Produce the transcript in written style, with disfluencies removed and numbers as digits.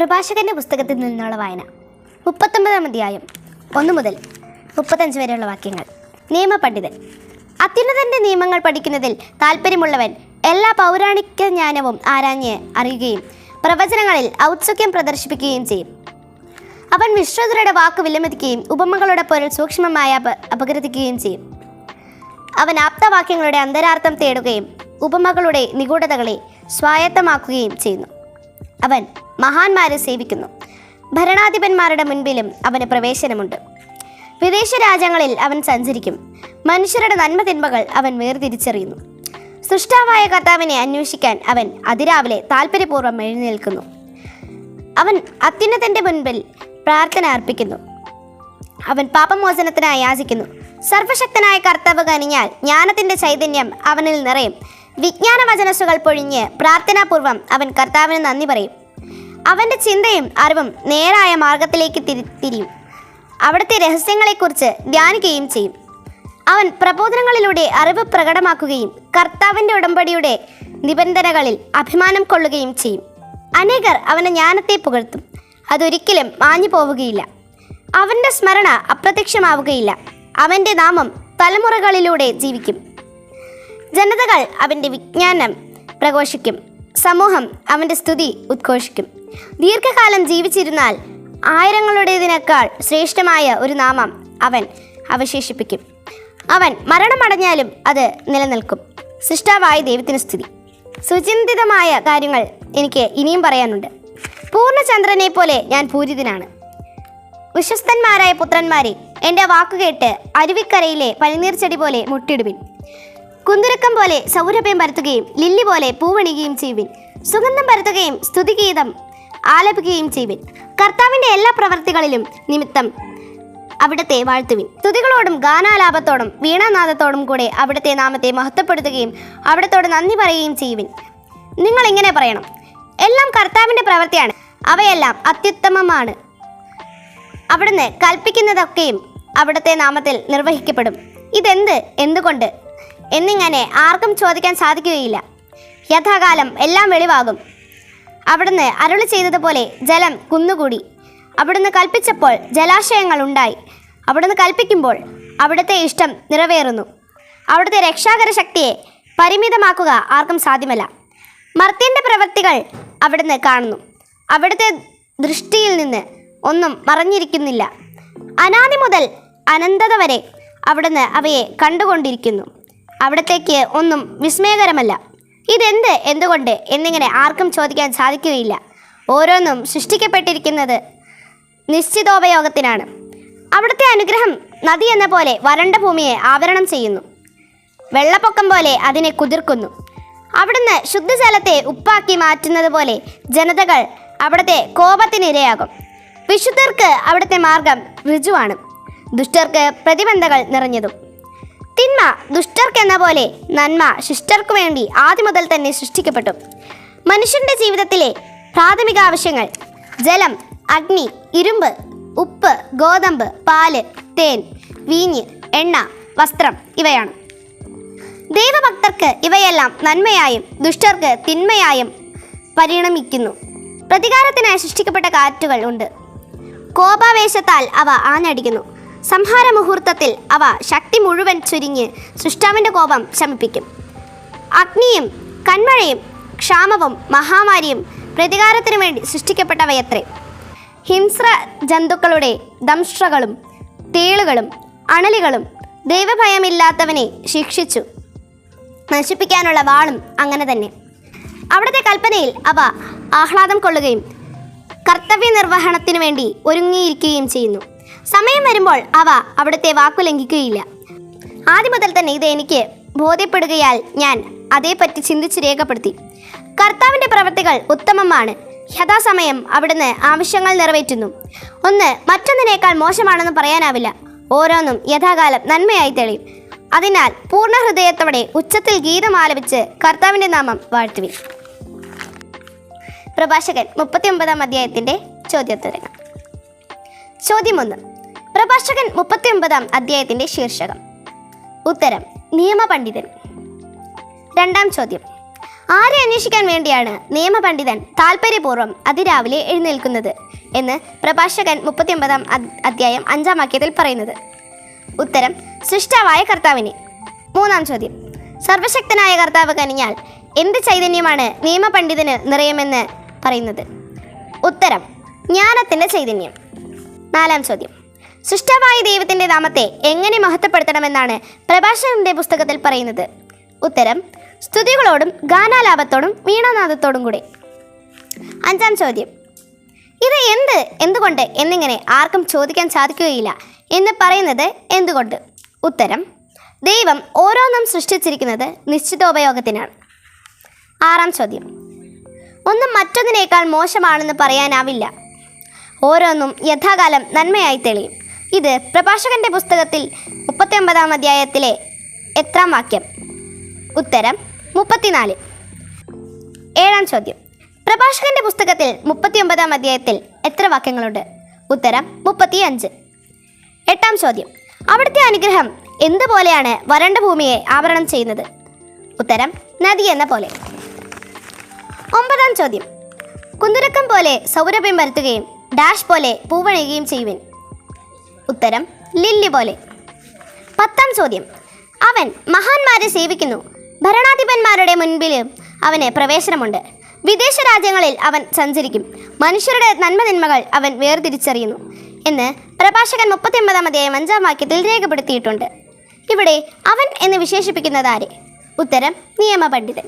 പ്രഭാഷകന്റെ പുസ്തകത്തിൽ നിന്നുള്ള വായന 39-ാം അധ്യായം 1 മുതൽ 35 വരെയുള്ള വാക്യങ്ങൾ. നിയമപണ്ഡിതൻ. അത്യുന്നതന്റെ നിയമങ്ങൾ പഠിക്കുന്നതിൽ താല്പര്യമുള്ളവൻ എല്ലാ പൗരാണിക ജ്ഞാനവും ആരാഞ്ഞ് അറിയുകയും പ്രവചനങ്ങളിൽ ഔത്സുക്യം പ്രദർശിപ്പിക്കുകയും ചെയ്യും. അവൻ വിശ്രുതരുടെ വാക്ക് വിലമതിക്കുകയും ഉപമകളുടെ പൊരുൾ സൂക്ഷ്മമായി അപഗ്രഥിക്കുകയും ചെയ്യും. അവൻ ആപ്തവാക്യങ്ങളുടെ അന്തരാർത്ഥം തേടുകയും ഉപമകളുടെ നിഗൂഢതകളെ സ്വായത്തമാക്കുകയും ചെയ്യുന്നു. അവൻ മഹാന്മാരെ സേവിക്കുന്നു. ഭരണാധിപന്മാരുടെ മുൻപിലും അവന് പ്രവേശനമുണ്ട്. വിദേശ രാജ്യങ്ങളിൽ അവൻ സഞ്ചരിക്കും. മനുഷ്യരുടെ നന്മ തിന്മകൾ അവൻ വേർതിരിച്ചറിയുന്നു. സൃഷ്ടാവായ കർത്താവിനെ അന്വേഷിക്കാൻ അവൻ അതിരാവിലെ താല്പര്യപൂർവ്വം എഴുന്നേൽക്കുന്നു. അവൻ അത്യുന്നതന്റെ മുൻപിൽ പ്രാർത്ഥന അർപ്പിക്കുന്നു. അവൻ പാപമോചനത്തിനായി യാചിക്കുന്നു. സർവശക്തനായ കർത്താവ് കനിഞ്ഞാൽ ജ്ഞാനത്തിന്റെ ചൈതന്യം അവനിൽ നിറയും. വിജ്ഞാനവചനസ്സുകൾ പൊഴിഞ്ഞ് പ്രാർത്ഥനാപൂർവം അവൻ കർത്താവിന് നന്ദി പറയും. അവൻ്റെ ചിന്തയും അറിവും നേരായ മാർഗത്തിലേക്ക് തിരിയും. അവിടുത്തെ രഹസ്യങ്ങളെക്കുറിച്ച് ധ്യാനിക്കുകയും ചെയ്യും. അവൻ പ്രബോധനങ്ങളിലൂടെ അറിവ് പ്രകടമാക്കുകയും കർത്താവിൻ്റെ ഉടമ്പടിയുടെ നിബന്ധനകളിൽ അഭിമാനം കൊള്ളുകയും ചെയ്യും. അനേകർ അവൻ്റെ ജ്ഞാനത്തെ പുകഴ്ത്തും. അതൊരിക്കലും മാഞ്ഞു പോവുകയില്ല. അവൻ്റെ സ്മരണ അപ്രത്യക്ഷമാവുകയില്ല. അവൻ്റെ നാമം തലമുറകളിലൂടെ ജീവിക്കും. ജനതകൾ അവൻ്റെ വിജ്ഞാനം പ്രഘോഷിക്കും. സമൂഹം അവൻ്റെ സ്തുതി ഉദ്ഘോഷിക്കും. ദീർഘകാലം ജീവിച്ചിരുന്നാൽ ആയിരങ്ങളുടേതിനേക്കാൾ ശ്രേഷ്ഠമായ ഒരു നാമം അവൻ അവശേഷിപ്പിക്കും. അവൻ മരണമടഞ്ഞാലും അത് നിലനിൽക്കും. സൃഷ്ടാവായ ദൈവത്തിന് സ്തുതി. സുചിന്തിതമായ കാര്യങ്ങൾ എനിക്ക് ഇനിയും പറയാനുണ്ട്. പൂർണ്ണചന്ദ്രനെ പോലെ ഞാൻ പൂരിതനാണ്. വിശ്വസ്തന്മാരായ പുത്രന്മാരെ, എൻ്റെ വാക്കുകേട്ട് അരുവിക്കരയിലെ പനിനീർച്ചെടി പോലെ മുട്ടിടുവിൻ. കുന്തുരുക്കം പോലെ സൗരഭ്യം പരത്തുകയും ലില്ലി പോലെ പൂവണിയുകയും ചെയ്യുവിൻ. സുഗന്ധം പരത്തുകയും സ്തുതിഗീതം ആലപിക്കുകയും ചെയ്യുവിൻ. കർത്താവിൻ്റെ എല്ലാ പ്രവൃത്തികളിലും നിമിത്തം അവിടുത്തെ വാഴ്ത്തുവിൻ. സ്തുതികളോടും ഗാനാലാപത്തോടും വീണാനാദത്തോടും കൂടെ അവിടുത്തെ നാമത്തെ മഹത്വപ്പെടുത്തുകയും അവിടത്തോട് നന്ദി പറയുകയും ചെയ്യുവിൻ. നിങ്ങൾ ഇങ്ങനെ പറയണം: എല്ലാം കർത്താവിൻ്റെ പ്രവൃത്തിയാണ്, അവയെല്ലാം അത്യുത്തമമാണ്. അവിടുന്ന് കൽപ്പിക്കുന്നതൊക്കെയും അവിടുത്തെ നാമത്തിൽ നിർവഹിക്കപ്പെടും. ഇതെന്ത്, എന്തുകൊണ്ട് എന്നിങ്ങനെ ആർക്കും ചോദിക്കാൻ സാധിക്കുകയില്ല. യഥാകാലം എല്ലാം വെളിവാകും. അവിടുന്ന് അരുളി ചെയ്തതുപോലെ ജലം കുന്നുകൂടി. അവിടുന്ന് കൽപ്പിച്ചപ്പോൾ ജലാശയങ്ങൾ ഉണ്ടായി. അവിടുന്ന് കൽപ്പിക്കുമ്പോൾ അവിടുത്തെ ഇഷ്ടം നിറവേറുന്നു. അവിടുത്തെ രക്ഷാകര ശക്തിയെ പരിമിതമാക്കുക ആർക്കും സാധ്യമല്ല. മർത്യൻ്റെ പ്രവൃത്തികൾ അവിടുന്ന് കാണുന്നു. അവിടുത്തെ ദൃഷ്ടിയിൽ നിന്ന് ഒന്നും മറഞ്ഞിരിക്കുന്നില്ല. അനാദി മുതൽ അനന്തത വരെ അവിടുന്ന് അവയെ കണ്ടുകൊണ്ടിരിക്കുന്നു. അവിടത്തേക്ക് ഒന്നും വിസ്മയകരമല്ല. ഇതെന്ത്, എന്തുകൊണ്ട് എന്നിങ്ങനെ ആർക്കും ചോദിക്കാൻ സാധിക്കുകയില്ല. ഓരോന്നും സൃഷ്ടിക്കപ്പെട്ടിരിക്കുന്നത് നിശ്ചിതോപയോഗത്തിനാണ്. അവിടുത്തെ അനുഗ്രഹം നദി എന്ന പോലെ വരണ്ട ഭൂമിയെ ആവരണം ചെയ്യുന്നു. വെള്ളപ്പൊക്കം പോലെ അതിനെ കുതിർക്കുന്നു. അവിടുന്ന് ശുദ്ധജലത്തെ ഉപ്പാക്കി മാറ്റുന്നത് പോലെ ജനതകൾ അവിടുത്തെ കോപത്തിനിരയാകും. വിശുദ്ധർക്ക് അവിടുത്തെ മാർഗം ഋജുവാണ്, ദുഷ്ടർക്ക് പ്രതിബന്ധകൾ നിറഞ്ഞതും. തിന്മ ദുഷ്ടർക്കെന്ന പോലെ നന്മ ശിഷ്ടർക്കു വേണ്ടി ആദ്യം മുതൽ തന്നെ സൃഷ്ടിക്കപ്പെട്ടു. മനുഷ്യൻ്റെ ജീവിതത്തിലെ പ്രാഥമിക ആവശ്യങ്ങൾ ജലം, അഗ്നി, ഇരുമ്പ്, ഉപ്പ്, ഗോതമ്പ്, പാല്, തേൻ, വീഞ്ഞ്, എണ്ണ, വസ്ത്രം ഇവയാണ്. ദൈവഭക്തർക്ക് ഇവയെല്ലാം നന്മയായും ദുഷ്ടർക്ക് തിന്മയായും പരിണമിക്കുന്നു. പ്രതികാരത്തിനായി സൃഷ്ടിക്കപ്പെട്ട കാറ്റുകൾ ഉണ്ട്. കോപാവേശത്താൽ അവ ആഞ്ഞടിക്കുന്നു. സംഹാര മുഹൂർത്തത്തിൽ അവ ശക്തി മുഴുവൻ ചുരിഞ്ഞ് സൃഷ്ടാവിൻ്റെ കോപം ശമിപ്പിക്കും. അഗ്നിയും കന്മഴയും ക്ഷാമവും മഹാമാരിയും പ്രതികാരത്തിനു വേണ്ടി സൃഷ്ടിക്കപ്പെട്ടവയത്രേ. ഹിംസ്ര ജന്തുക്കളുടെ ദംഷ്ട്രകളും തേളുകളും അണലികളും ദൈവഭയമില്ലാത്തവനെ ശിക്ഷിച്ചു. നശിപ്പിക്കാനുള്ള വാളും അങ്ങനെ തന്നെ. അവിടുത്തെ കൽപ്പനയിൽ അവ ആഹ്ലാദം കൊള്ളുകയും കർത്തവ്യ നിർവഹണത്തിനു വേണ്ടി ഒരുങ്ങിയിരിക്കുകയും ചെയ്യുന്നു. സമയം വരുമ്പോൾ അവ അവിടുത്തെ വാക്കു ലംഘിക്കുകയില്ല. ആദ്യം മുതൽ തന്നെ ഇത് എനിക്ക് ബോധ്യപ്പെടുകയാൽ ഞാൻ അതേപ്പറ്റി ചിന്തിച്ച് രേഖപ്പെടുത്തി. കർത്താവിൻ്റെ പ്രവൃത്തികൾ ഉത്തമമാണ്. യഥാസമയം അവിടുന്ന് ആവശ്യങ്ങൾ നിറവേറ്റുന്നു. ഒന്ന് മറ്റൊന്നിനേക്കാൾ മോശമാണെന്ന് പറയാനാവില്ല. ഓരോന്നും യഥാകാലം നന്മയായി തെളിയും. അതിനാൽ പൂർണ്ണ ഹൃദയത്തോടെ ഉച്ചത്തിൽ ഗീതം ആലപിച്ച് കർത്താവിൻ്റെ നാമം വാഴ്ത്തുവിൻ. പ്രഭാഷകൻ 39-ാം അധ്യായത്തിൻ്റെ ചോദ്യോത്തരങ്ങൾ. ചോദ്യം 1. പ്രഭാഷകൻ 39-ാം അധ്യായത്തിൻ്റെ ശീർഷകം. ഉത്തരം: നിയമപണ്ഡിതൻ. രണ്ടാം ചോദ്യം: ആരെ അന്വേഷിക്കാൻ വേണ്ടിയാണ് നിയമപണ്ഡിതൻ താല്പര്യപൂർവ്വം അതിരാവിലെ എഴുന്നേൽക്കുന്നത് എന്ന് പ്രഭാഷകൻ 39 അധ്യായം 5 വാക്യത്തിൽ പറയുന്നത്? ഉത്തരം, സൃഷ്ടാവായ കർത്താവിന്. 3 ചോദ്യം, സർവശക്തനായ കർത്താവ് കനിഞ്ഞാൽ എന്ത് ചൈതന്യമാണ് നിയമപണ്ഡിതന് നിറയുമെന്ന് പറയുന്നത്? ഉത്തരം, ജ്ഞാനത്തിൻ്റെ ചൈതന്യം. 4 ചോദ്യം, സൃഷ്ടാവായ ദൈവത്തിൻ്റെ നാമത്തെ എങ്ങനെ മഹത്വപ്പെടുത്തണമെന്നാണ് പ്രഭാഷകന്റെ പുസ്തകത്തിൽ പറയുന്നത്? ഉത്തരം, സ്തുതികളോടും ഗാനാലാപത്തോടും വീണാനാദത്തോടും കൂടി. 5 ചോദ്യം, ഇത് എന്തുകൊണ്ട് എന്നിങ്ങനെ ആർക്കും ചോദിക്കാൻ സാധിക്കുകയില്ല എന്ന് പറയുന്നത് എന്തുകൊണ്ട്? ഉത്തരം, ദൈവം ഓരോന്നും സൃഷ്ടിച്ചിരിക്കുന്നത് നിശ്ചിതോപയോഗത്തിനാണ്. 6 ചോദ്യം, ഒന്നും മറ്റൊന്നിനേക്കാൾ മോശമാണെന്ന് പറയാനാവില്ല. ഓരോന്നും യഥാകാലം നന്മയായി തെളിയും. ഇത് പ്രഭാഷകന്റെ പുസ്തകത്തിൽ 39 അധ്യായത്തിലെ എത്രാം വാക്യം? ഉത്തരം, 34. 7 ചോദ്യം, പ്രഭാഷകന്റെ പുസ്തകത്തിൽ 39 അധ്യായത്തിൽ എത്ര വാക്യങ്ങളുണ്ട്? ഉത്തരം, 35. 8 ചോദ്യം, അവിടുത്തെ അനുഗ്രഹം എന്തുപോലെയാണ് വരണ്ട ഭൂമിയെ ആവരണം ചെയ്യുന്നത്? ഉത്തരം, നദി എന്ന പോലെ. 9 ചോദ്യം, കുന്തുരക്കം പോലെ സൗരഭ്യം വരുത്തുകയും ഡാഷ് പോലെ പൂവണിയുകയും ചെയ്യുവിൻ. ഉത്തരം, ലില്ലി പോലെ. 10 ചോദ്യം, അവൻ മഹാന്മാരെ സേവിക്കുന്നു, ഭരണാധിപന്മാരുടെ മുൻപിൽ അവന് പ്രവേശനമുണ്ട്. വിദേശ രാജ്യങ്ങളിൽ അവൻ സഞ്ചരിക്കും, മനുഷ്യരുടെ നന്മതിന്മകൾ അവൻ വേർതിരിച്ചറിയുന്നു എന്ന് പ്രഭാഷകൻ 39 അധ്യായം 5 വാക്യത്തിൽ രേഖപ്പെടുത്തിയിട്ടുണ്ട്. ഇവിടെ അവൻ എന്ന് വിശേഷിപ്പിക്കുന്നത് ആരെ? ഉത്തരം, നിയമപണ്ഡിതൻ.